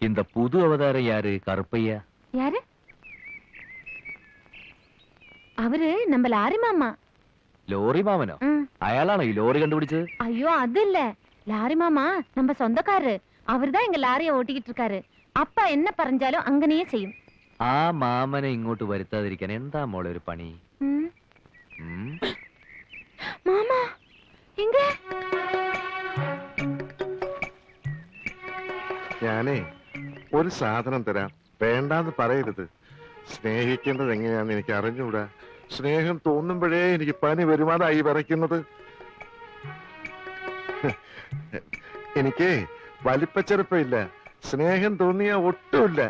இந்த புது அவதாரம் யாரு? கருப்பையா யாரு? அவரு நம்ம லாரி மாமா. ലോറി മാമനോ? അയാളാണോ ഈ ലോറി കണ്ടുപിടിച്ചത്? അയ്യോ അതില്ല, ലാരി മാമാ நம்ம சொந்தக்காரரு. அவர்தான் எங்க லாரியை ஓட்டிக்கிட்டு இருக்காரு. அப்பா என்ன പറഞ്ഞാലും അങ്ങനെയേ ചെയ്യും. ആ മാമനെ ഇങ്ങോട്ട് വരുത്താതിരിക്കാൻ എന്താ മോളെ ഒരു പണി? മാമാ എങ്ക? ഞാനേ ഒരു സാധനം തരാം, വേണ്ടാന്ന് പറയരുത്. സ്നേഹിക്കേണ്ടത് എങ്ങനെയാന്ന് എനിക്ക് അറിഞ്ഞൂടാ. സ്നേഹം തോന്നുമ്പോഴേ എനിക്ക് പനി വരുമാനായി വിറയ്ക്കുന്നത്. എനിക്ക് വലിപ്പച്ചെറുപ്പമില്ല, സ്നേഹം തോന്നിയാ ഒട്ടുമില്ല.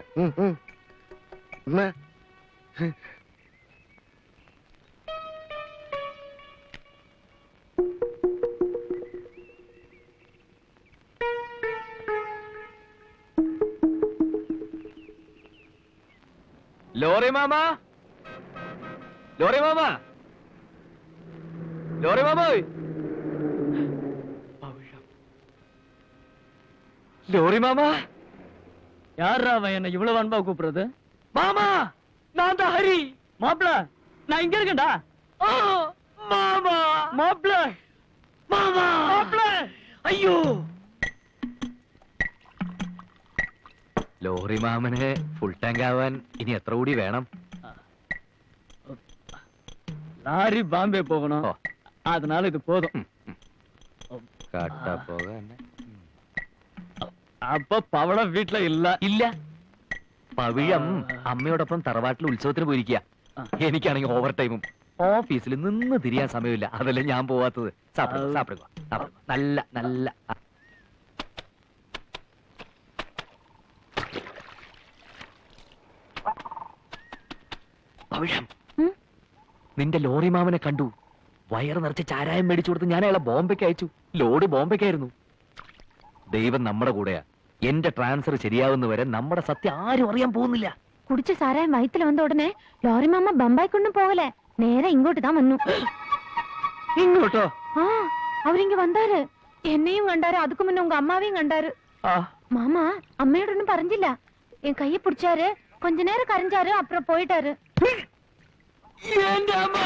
ലോറി മാമ, ലോറി മാമ, ലോറി മാമ, ലോറി മാമ. யாரா அவன் என்ன இவ்வளவு அன்பா கூப்பிடுறது? மாமா, நான் தான் ஹரி. மாப்பிள, நான் இங்க இருக்கேன்டா. மாமா, மாப்பிள, மாமா, மாப்பிள, ஐயோ. ലോറി മാമന് ഫുൾ ടാങ്ക് ആവാൻ ഇനി എത്ര കൂടി വേണം? லாரி பாம்பே போகணும், அதனால இது போதும். കാട്ടാ പോകാൻ. അപ്പൊ പവളം വീട്ടില ഇല്ല? ഇല്ല, പവിഴം അമ്മയോടൊപ്പം തറവാട്ടിൽ ഉത്സവത്തിന് പോയിരിക്കുക. എനിക്കാണെങ്കിൽ ഓവർ ടൈമും ഓഫീസിൽ നിന്ന് തിരിയാൻ സമയമില്ല. അതല്ലേ ഞാൻ പോവാത്തത്. നല്ല നല്ല പവിഴം, നിന്റെ ലോറി മാമനെ കണ്ടു. വയറ് നിറച്ച് ചാരായം മേടിച്ചു കൊടുത്ത് ഞാൻ അയാളെ ബോംബെക്ക് അയച്ചു. ലോഡ് ബോംബെക്കായിരുന്നു. ദൈവം നമ്മുടെ കൂടെയാ. എന്റെ ട്രാൻസ്ഫർ ശരിയാവുന്നവരെ നമ്മുടെ സത്യം ആരും അറിയാൻ പോകുന്നില്ല. കുടിച്ച സാരായം വയറ്റിൽ വന്ന ഉടനെ ലോറി മാമ ബമ്പായിക്കൊണ്ടും പോകലേ, നേരെ ഇങ്ങോട്ട് താൻ വന്നു. ഇങ്ങോട്ടോ? ആ, അവരിങ്ങ വന്നാര്. എന്നെയും കണ്ടാரு, അതുക്ക് മുന്നേ ഉങ്ക അമ്മാവെയും കണ്ടാரு. மாமா அம்மையோட பறஞ்சில்ல. என் கையை பிடிச்சாரு, கொஞ்ச நேரம் கரைஞ்சாரு, அப்புறம் போயிட்டாரு. என் அம்மா